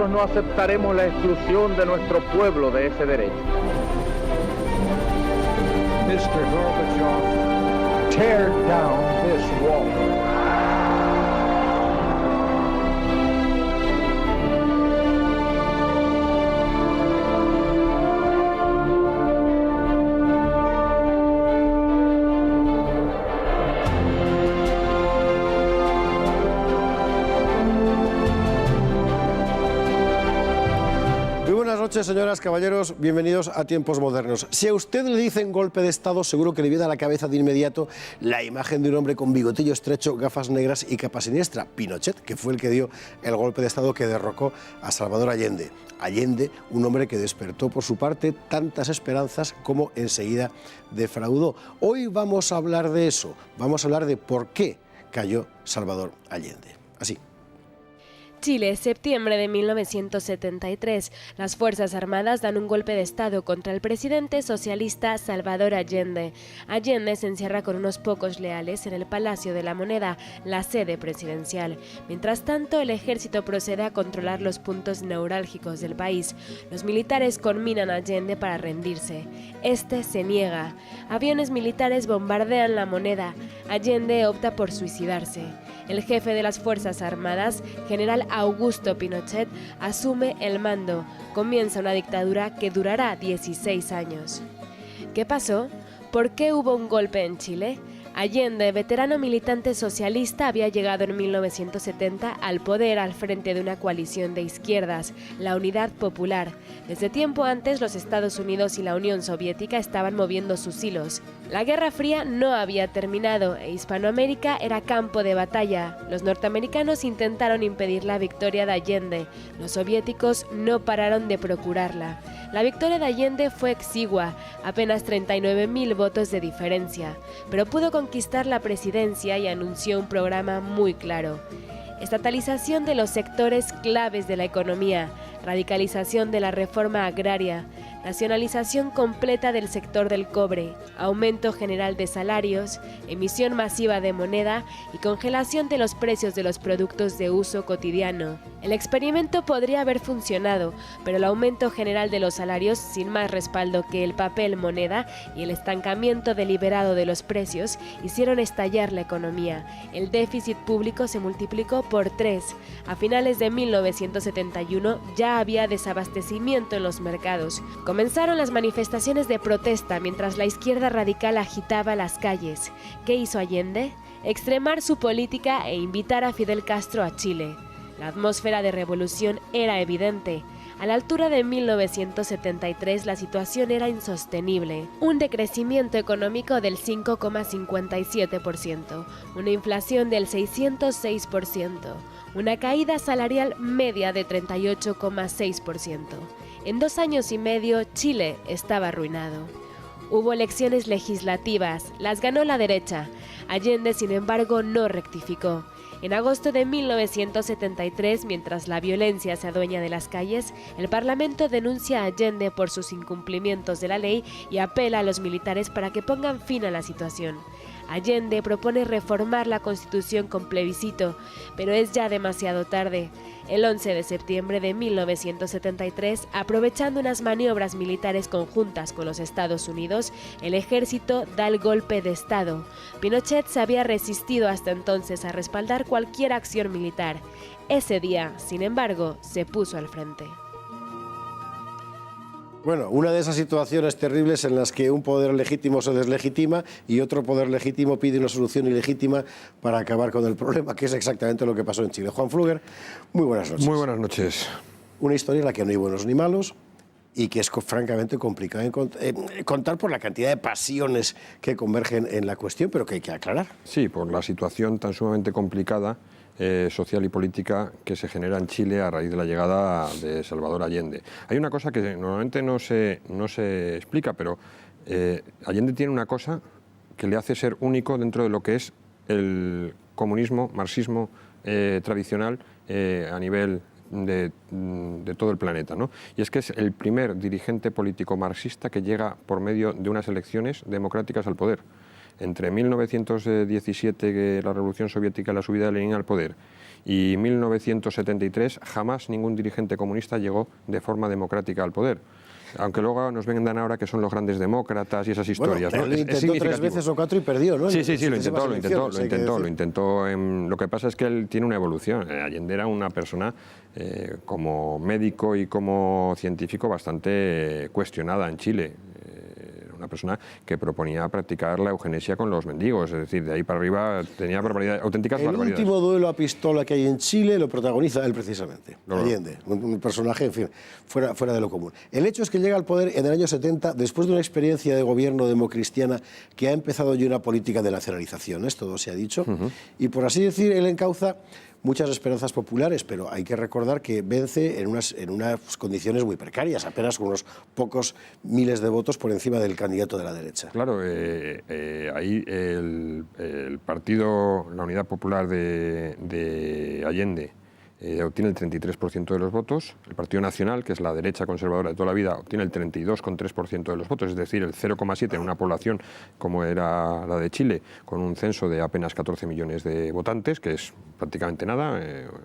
nosotros no aceptaremos la exclusión de nuestro pueblo de ese derecho. Mr. Gorbachev, tear down this wall. Buenas noches, señoras, caballeros, bienvenidos a Tiempos Modernos. Si a usted le dicen golpe de Estado, seguro que le viene a la cabeza de inmediato la imagen de un hombre con bigotillo estrecho, gafas negras y capa siniestra, Pinochet, que fue el que dio el golpe de Estado que derrocó a Salvador Allende. Allende, un hombre que despertó por su parte tantas esperanzas como enseguida defraudó. Hoy vamos a hablar de eso, vamos a hablar de por qué cayó Salvador Allende. Así. Chile, septiembre de 1973. Las Fuerzas Armadas dan un golpe de Estado contra el presidente socialista Salvador Allende. Allende se encierra con unos pocos leales en el Palacio de la Moneda, la sede presidencial. Mientras tanto, el ejército procede a controlar los puntos neurálgicos del país. Los militares conminan a Allende para rendirse. Este se niega. Aviones militares bombardean la Moneda. Allende opta por suicidarse. El jefe de las Fuerzas Armadas, general Augusto Pinochet, asume el mando. Comienza una dictadura que durará 16 años. ¿Qué pasó? ¿Por qué hubo un golpe en Chile? Allende, veterano militante socialista, había llegado en 1970 al poder al frente de una coalición de izquierdas, la Unidad Popular. Desde tiempo antes, los Estados Unidos y la Unión Soviética estaban moviendo sus hilos. La Guerra Fría no había terminado e Hispanoamérica era campo de batalla. Los norteamericanos intentaron impedir la victoria de Allende. Los soviéticos no pararon de procurarla. La victoria de Allende fue exigua, apenas 39.000 votos de diferencia, pero pudo conquistar la presidencia y anunció un programa muy claro: estatalización de los sectores claves de la economía, radicalización de la reforma agraria, nacionalización completa del sector del cobre, aumento general de salarios, emisión masiva de moneda y congelación de los precios de los productos de uso cotidiano. El experimento podría haber funcionado, pero el aumento general de los salarios, sin más respaldo que el papel moneda y el estancamiento deliberado de los precios, hicieron estallar la economía. El déficit público se multiplicó por 3. A finales de 1971 ya había desabastecimiento en los mercados. Comenzaron las manifestaciones de protesta mientras la izquierda radical agitaba las calles. ¿Qué hizo Allende? Extremar su política e invitar a Fidel Castro a Chile. La atmósfera de revolución era evidente. A la altura de 1973 la situación era insostenible. Un decrecimiento económico del 5,57%, una inflación del 606%, una caída salarial media de 38,6%. En 2 años y medio, Chile estaba arruinado. Hubo elecciones legislativas, las ganó la derecha. Allende, sin embargo, no rectificó. En agosto de 1973, mientras la violencia se adueña de las calles, el Parlamento denuncia a Allende por sus incumplimientos de la ley y apela a los militares para que pongan fin a la situación. Allende propone reformar la Constitución con plebiscito, pero es ya demasiado tarde. El 11 de septiembre de 1973, aprovechando unas maniobras militares conjuntas con los Estados Unidos, el ejército da el golpe de Estado. Pinochet se había resistido hasta entonces a respaldar cualquier acción militar. Ese día, sin embargo, se puso al frente. Bueno, una de esas situaciones terribles en las que un poder legítimo se deslegitima y otro poder legítimo pide una solución ilegítima para acabar con el problema, que es exactamente lo que pasó en Chile. Juan Fluger, muy buenas noches. Muy buenas noches. Una historia en la que no hay buenos ni malos y que es francamente complicado contar por la cantidad de pasiones que convergen en la cuestión, pero que hay que aclarar. Sí, por la situación tan sumamente complicada social y política que se genera en Chile a raíz de la llegada de Salvador Allende. Hay una cosa que normalmente no se explica, pero Allende tiene una cosa que le hace ser único dentro de lo que es el comunismo, marxismo tradicional a nivel de todo el planeta, ¿no? Y es que es el primer dirigente político marxista que llega por medio de unas elecciones democráticas al poder. entre 1917, que la Revolución Soviética y la subida de Lenin al poder, y 1973, jamás ningún dirigente comunista llegó de forma democrática al poder. Aunque luego nos vengan ahora que son los grandes demócratas y esas historias. Bueno, ¿no? él intentó 3 veces o 4 y perdió, ¿no? Sí, lo intentó. Lo que pasa es que él tiene una evolución. Allende era una persona como médico y como científico bastante cuestionada en Chile. Una persona que proponía practicar la eugenesia con los mendigos, es decir, de ahí para arriba tenía auténticas barbaridades. El último duelo a pistola que hay en Chile lo protagoniza él precisamente, Allende, un personaje, en fin, fuera de lo común. El hecho es que llega al poder en el año 70 después de una experiencia de gobierno democristiana que ha empezado ya una política de nacionalizaciones, todo se ha dicho, y por así decir, él encauza muchas esperanzas populares, pero hay que recordar que vence en unas condiciones muy precarias, apenas unos pocos miles de votos por encima del candidato de la derecha. Claro, ahí el partido, la Unidad Popular de Allende, obtiene el 33% de los votos. El Partido Nacional, que es la derecha conservadora de toda la vida, obtiene el 32,3% de los votos, es decir, el 0,7% en una población como era la de Chile, con un censo de apenas 14 millones de votantes, que es prácticamente nada,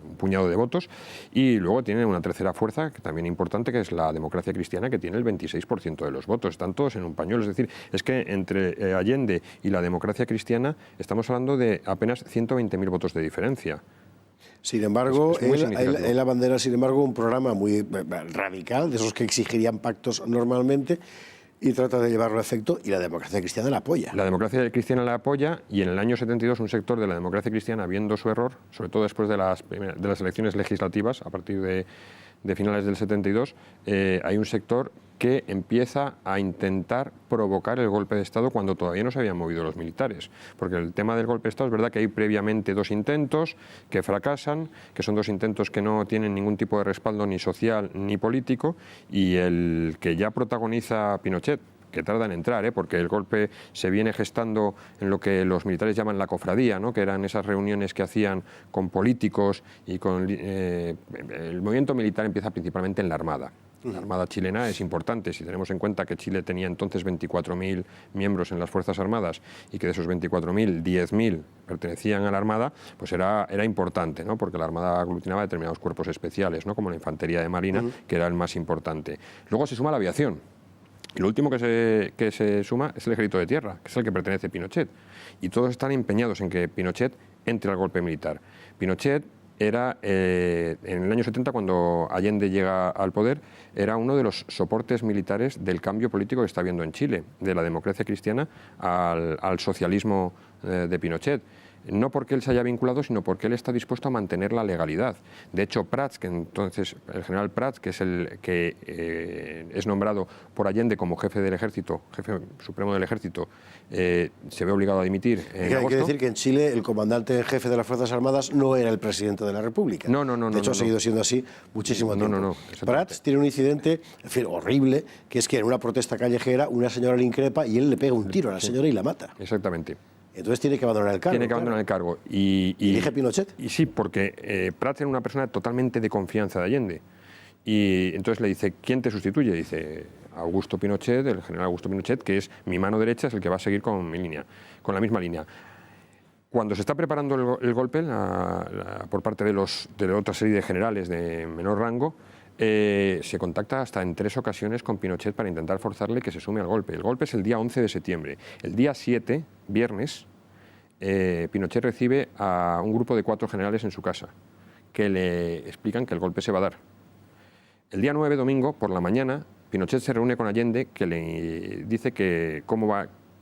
un puñado de votos. Y luego tiene una tercera fuerza, que también importante, que es la Democracia Cristiana, que tiene el 26% de los votos. Están todos en un pañuelo. Es decir, es que entre Allende y la Democracia Cristiana estamos hablando de apenas 120.000 votos de diferencia. Sin embargo, él abandera, un programa muy radical, de esos que exigirían pactos normalmente, y trata de llevarlo a efecto, y la Democracia Cristiana la apoya. La Democracia Cristiana la apoya, y en el año 72 un sector de la Democracia Cristiana, viendo su error, sobre todo después de las elecciones legislativas, a partir de finales del 72, hay un sector que empieza a intentar provocar el golpe de Estado cuando todavía no se habían movido los militares. Porque el tema del golpe de Estado es verdad que hay previamente 2 intentos que fracasan, que son 2 intentos que no tienen ningún tipo de respaldo ni social ni político, y el que ya protagoniza Pinochet, que tarda en entrar, porque el golpe se viene gestando en lo que los militares llaman la cofradía, ¿no? Que eran esas reuniones que hacían con políticos y con... el movimiento militar empieza principalmente en la Armada. La Armada chilena es importante, si tenemos en cuenta que Chile tenía entonces 24.000 miembros en las Fuerzas Armadas y que de esos 24.000, 10.000 pertenecían a la Armada, pues era importante, ¿no? Porque la Armada aglutinaba determinados cuerpos especiales, ¿no? Como la Infantería de Marina, que era el más importante. Luego se suma la aviación. Y lo último que se suma es el Ejército de Tierra, que es el que pertenece a Pinochet. Y todos están empeñados en que Pinochet entre al golpe militar. Pinochet era, en el año 70, cuando Allende llega al poder, era uno de los soportes militares del cambio político que está habiendo en Chile, de la democracia cristiana al socialismo de Pinochet. No porque él se haya vinculado, sino porque él está dispuesto a mantener la legalidad. De hecho, Prats, que entonces el general Prats, que es el que es nombrado por Allende como jefe del ejército, jefe supremo del ejército, se ve obligado a dimitir en agosto. Hay que decir que en Chile el comandante en jefe de las Fuerzas Armadas no era el presidente de la República. No. De hecho, ha seguido siendo así muchísimo tiempo. No. Prats tiene un incidente, en fin, horrible, que es que en una protesta callejera una señora le increpa y él le pega un tiro a la señora y la mata. Exactamente. Entonces tiene que abandonar el cargo. Tiene que abandonar el cargo. ¿Y elige Pinochet? Y sí, porque Prats era una persona totalmente de confianza de Allende. Y entonces le dice, ¿quién te sustituye? Dice, Augusto Pinochet, el general Augusto Pinochet, que es mi mano derecha, es el que va a seguir con mi línea, con la misma línea. Cuando se está preparando el golpe por parte de otra serie de generales de menor rango, se contacta hasta en 3 ocasiones con Pinochet para intentar forzarle que se sume al golpe. El golpe es el día 11 de septiembre. El día 7, viernes, Pinochet recibe a un grupo de 4 generales en su casa que le explican que el golpe se va a dar. El día 9, domingo, por la mañana, Pinochet se reúne con Allende, que le dice que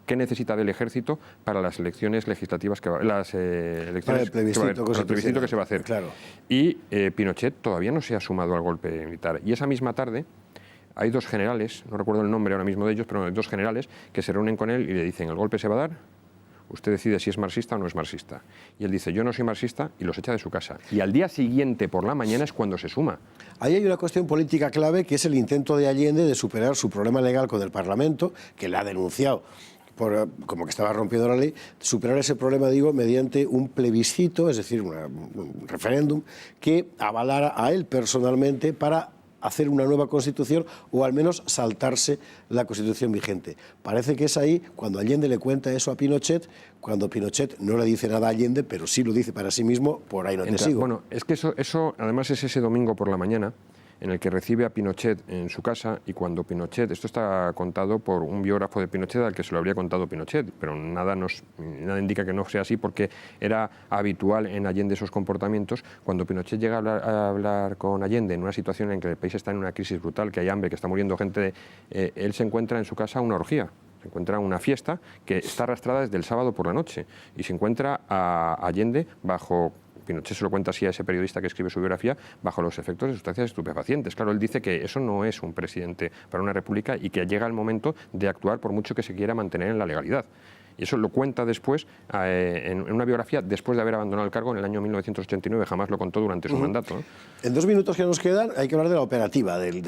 qué necesita del ejército para las elecciones legislativas para el plebiscito que se va a hacer. Claro. Y Pinochet todavía no se ha sumado al golpe militar. Y esa misma tarde hay 2 generales, no recuerdo el nombre ahora mismo de ellos, pero 2 generales que se reúnen con él y le dicen, el golpe se va a dar, usted decide si es marxista o no es marxista. Y él dice, yo no soy marxista, y los echa de su casa. Y al día siguiente, por la mañana, es cuando se suma. Ahí hay una cuestión política clave, que es el intento de Allende de superar su problema legal con el Parlamento, que le ha denunciado como que estaba rompiendo la ley, superar ese problema, digo, mediante un plebiscito, es decir, un referéndum, que avalara a él personalmente para hacer una nueva Constitución o al menos saltarse la Constitución vigente. Parece que es ahí cuando Allende le cuenta eso a Pinochet, cuando Pinochet no le dice nada a Allende, pero sí lo dice para sí mismo, por ahí no te sigo. Bueno, es que eso además es ese domingo por la mañana en el que recibe a Pinochet en su casa, y cuando Pinochet, esto está contado por un biógrafo de Pinochet al que se lo habría contado Pinochet, pero nada indica que no sea así, porque era habitual en Allende esos comportamientos. Cuando Pinochet llega a hablar con Allende en una situación en que el país está en una crisis brutal, que hay hambre, que está muriendo gente, él se encuentra en su casa una orgía. Se encuentra una fiesta que está arrastrada desde el sábado por la noche, y se encuentra a Allende bajo... Pinochet se lo cuenta así a ese periodista que escribe su biografía, bajo los efectos de sustancias estupefacientes. Claro, él dice que eso no es un presidente para una república y que llega el momento de actuar por mucho que se quiera mantener en la legalidad. Y eso lo cuenta después en una biografía, después de haber abandonado el cargo en el año 1989, jamás lo contó durante su mandato, ¿no? En 2 minutos que nos quedan hay que hablar de la operativa, del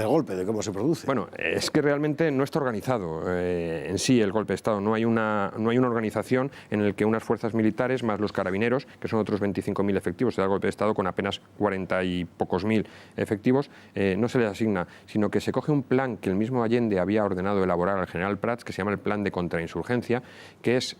golpe, de cómo se produce. Bueno, es que realmente no está organizado en sí el golpe de Estado. No hay una organización en la que unas fuerzas militares más los carabineros, que son otros 25.000 efectivos, se da el golpe de Estado con apenas 40 y pocos mil efectivos, no se les asigna, sino que se coge un plan que el mismo Allende había ordenado elaborar al general Prats, que se llama el Plan de Contrainsurgencia, que es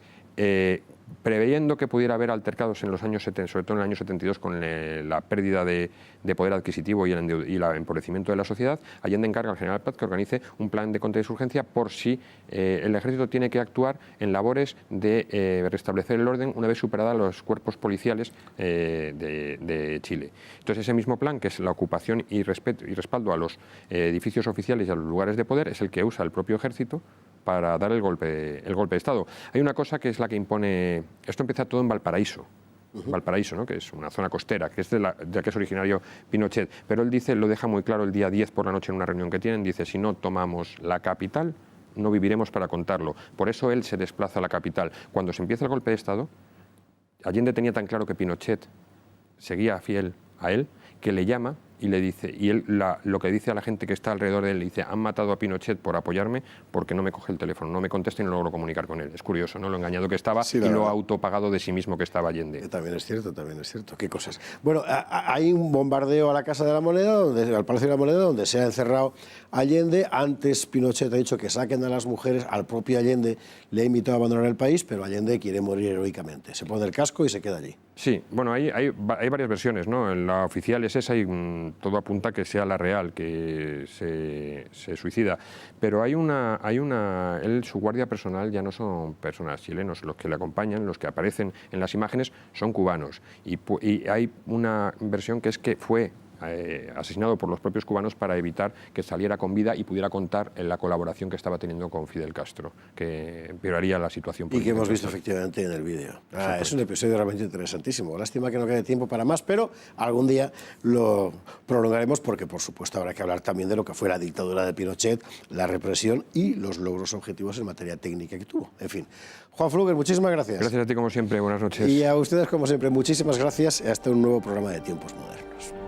preveyendo que pudiera haber altercados en los años 70, sobre todo en el año 72, con la pérdida de poder adquisitivo y el empobrecimiento de la sociedad. Allende encarga al general Prats que organice un plan de contrainsurgencia por si el ejército tiene que actuar en labores de restablecer el orden una vez superada los cuerpos policiales de Chile. Entonces, ese mismo plan, que es la ocupación y respaldo a los edificios oficiales y a los lugares de poder, es el que usa el propio ejército para dar el golpe de Estado. Hay una cosa que es la que impone... Esto empieza todo en Valparaíso. Valparaíso, ¿no?, que es una zona costera, que es de la que es originario Pinochet. Pero él dice, lo deja muy claro el día 10 por la noche en una reunión que tienen, dice, si no tomamos la capital, no viviremos para contarlo. Por eso él se desplaza a la capital. Cuando se empieza el golpe de Estado, Allende tenía tan claro que Pinochet seguía fiel a él, que le llama y le dice, y él lo que dice a la gente que está alrededor de él, le dice, han matado a Pinochet por apoyarme porque no me coge el teléfono, no me contesta y no logro comunicar con él. Es curioso, ¿no?, lo engañado que estaba, sí, y lo autopagado de sí mismo que estaba Allende. También es cierto. Qué cosas. Bueno, hay un bombardeo a la Casa de la Moneda, al Palacio de la Moneda, donde se ha encerrado Allende. Antes Pinochet ha dicho que saquen a las mujeres, al propio Allende le ha invitado a abandonar el país, pero Allende quiere morir heroicamente. Se pone el casco y se queda allí. Sí, bueno, hay varias versiones, ¿no? La oficial es esa y todo apunta a que sea la real, que se suicida. Pero su guardia personal ya no son personas chilenos, los que le acompañan, los que aparecen en las imágenes son cubanos. Y hay una versión que es que fue asesinado por los propios cubanos para evitar que saliera con vida y pudiera contar en la colaboración que estaba teniendo con Fidel Castro, que empeoraría la situación política. Y que hemos visto efectivamente en el vídeo. Es un episodio realmente interesantísimo. Lástima que no quede tiempo para más, pero algún día lo prolongaremos porque, por supuesto, habrá que hablar también de lo que fue la dictadura de Pinochet, la represión y los logros objetivos en materia técnica que tuvo. En fin. Juan Fluger, muchísimas gracias. Gracias a ti, como siempre. Buenas noches. Y a ustedes, como siempre, muchísimas gracias. Hasta un nuevo programa de Tiempos Modernos.